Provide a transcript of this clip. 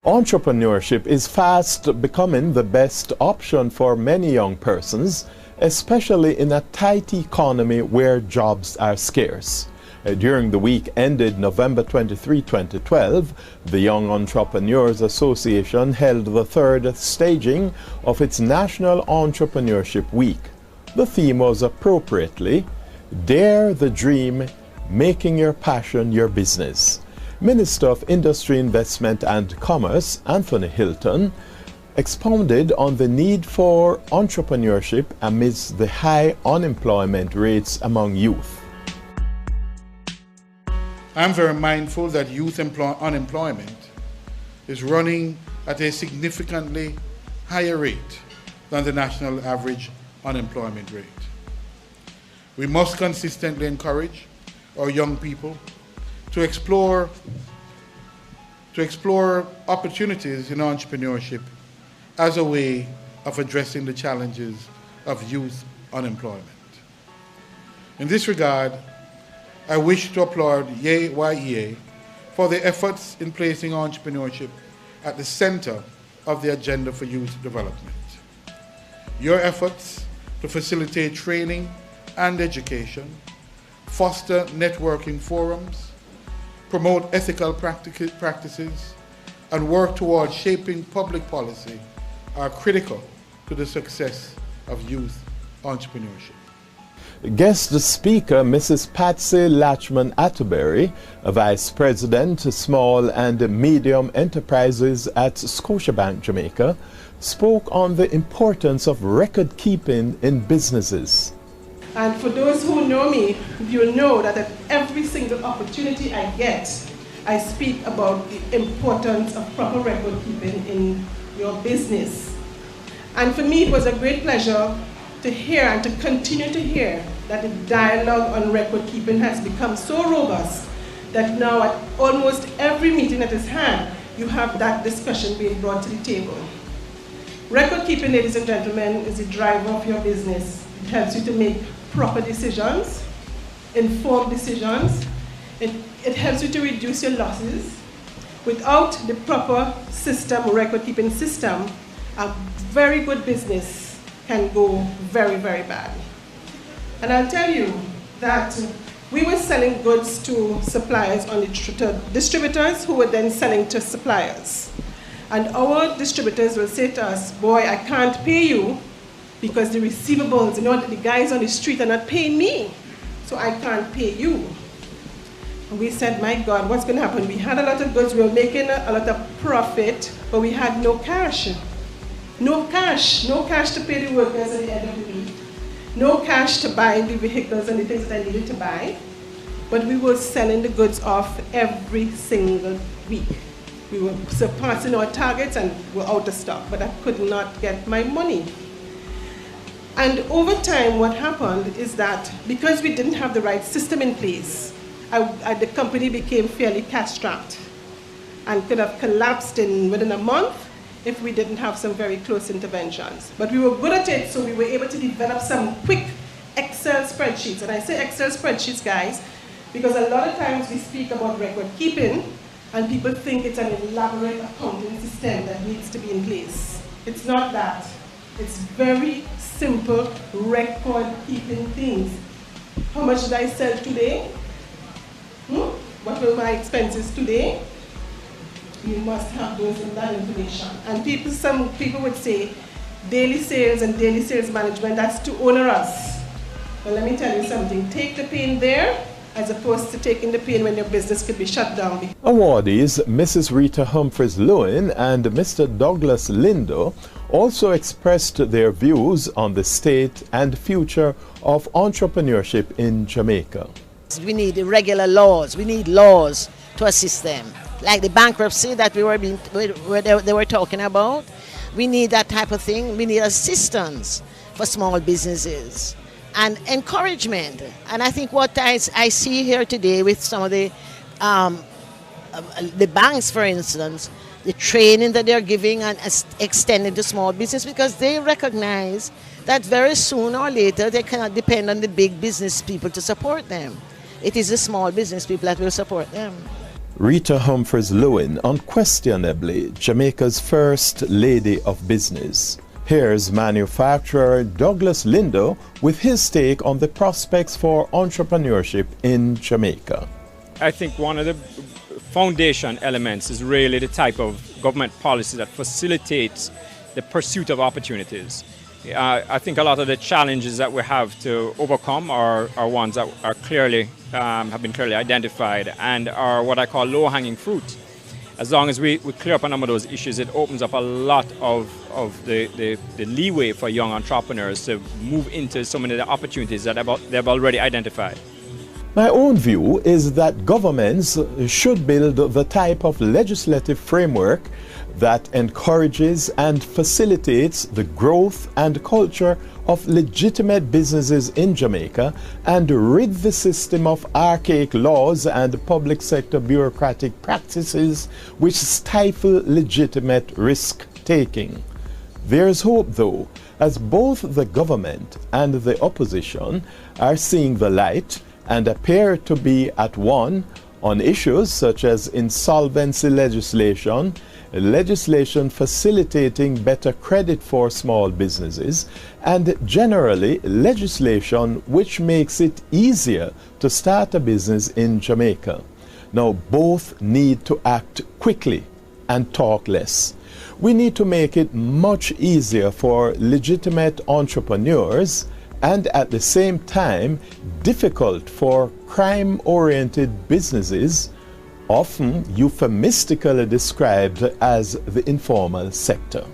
Entrepreneurship is fast becoming the best option for many young persons, especially in a tight economy where jobs are scarce. During the week ended November 23, 2012, the Young Entrepreneurs Association held the third staging of its National Entrepreneurship Week. The theme was appropriately, Dare the Dream, Making Your Passion Your Business. Minister of Industry, Investment and Commerce, Anthony Hilton, expounded on the need for entrepreneurship amidst the high unemployment rates among youth. I'm very mindful that youth unemployment is running at a significantly higher rate than the national average unemployment rate. We must consistently encourage our young people to explore opportunities in entrepreneurship as a way of addressing the challenges of youth unemployment. In this regard, I wish to applaud YEA for the efforts in placing entrepreneurship at the center of the agenda for youth development. Your efforts to facilitate training and education, foster networking forums, promote ethical practices, and work towards shaping public policy are critical to the success of youth entrepreneurship. Guest speaker Mrs. Patsy Latchman Atterbury, Vice President, Small and Medium Enterprises at Scotiabank Jamaica, spoke on the importance of record keeping in businesses. And for those who know me, you'll know that at every single opportunity I get, I speak about the importance of proper record keeping in your business. And for me, it was a great pleasure to hear and to continue to hear that the dialogue on record keeping has become so robust that now at almost every meeting that is had, you have that discussion being brought to the table. Record keeping, ladies and gentlemen, is the driver of your business. It helps you to make proper decisions, informed decisions. It helps you to reduce your losses. Without the proper system, record-keeping system, a very good business can go very, very bad. And I'll tell you that we were selling goods to suppliers on the distributors who were then selling to suppliers. And our distributors will say to us, boy, I can't pay you because the receivables, the guys on the street are not paying me, so I can't pay you. And we said, my God, what's going to happen? We had a lot of goods, we were making a lot of profit, but we had no cash. No cash to pay the workers at the end of the week. No cash to buy the vehicles and the things that I needed to buy. But we were selling the goods off every single week. We were surpassing our targets and were out of stock, but I could not get my money. And over time, what happened is that because we didn't have the right system in place, the company became fairly cash-strapped and could have collapsed within a month if we didn't have some very close interventions. But we were good at it, so we were able to develop some quick Excel spreadsheets. And I say Excel spreadsheets, guys, because a lot of times we speak about record keeping, and people think it's an elaborate accounting system that needs to be in place. It's not that. It's very simple record-keeping things. How much did I sell today? What were my expenses today? You must have that information. And some people would say, daily sales and daily sales management, that's too onerous. Well, let me tell you something. Take the pain there, as opposed to taking the pain when your business could be shut down. Awardees Mrs. Rita Humphries-Lewin and Mr. Douglas Lindo also expressed their views on the state and future of entrepreneurship in Jamaica. We need regular laws. We need laws to assist them. Like the bankruptcy that they were talking about. We need that type of thing. We need assistance for small businesses and encouragement. And I think what I see here today with some of the banks, for instance, the training that they're giving and extending to small business, because they recognize that very soon or later they cannot depend on the big business people to support them. It is the small business people that will support them. Rita Humphries-Lewin, unquestionably Jamaica's first lady of business. Here's manufacturer Douglas Lindo with his take on the prospects for entrepreneurship in Jamaica. I think one of the foundation elements is really the type of government policy that facilitates the pursuit of opportunities. I think a lot of the challenges that we have to overcome are ones that are clearly have been clearly identified and are what I call low-hanging fruit. As long as we clear up a number of those issues, it opens up a lot of the leeway for young entrepreneurs to move into so many of the opportunities that they've already identified. My own view is that governments should build the type of legislative framework that encourages and facilitates the growth and culture of legitimate businesses in Jamaica and rid the system of archaic laws and public sector bureaucratic practices which stifle legitimate risk-taking. There's hope, though, as both the government and the opposition are seeing the light and appear to be at one on issues such as insolvency legislation, legislation facilitating better credit for small businesses, and generally legislation which makes it easier to start a business in Jamaica. Now, both need to act quickly and talk less. We need to make it much easier for legitimate entrepreneurs and at the same time difficult for crime-oriented businesses, often euphemistically described as the informal sector.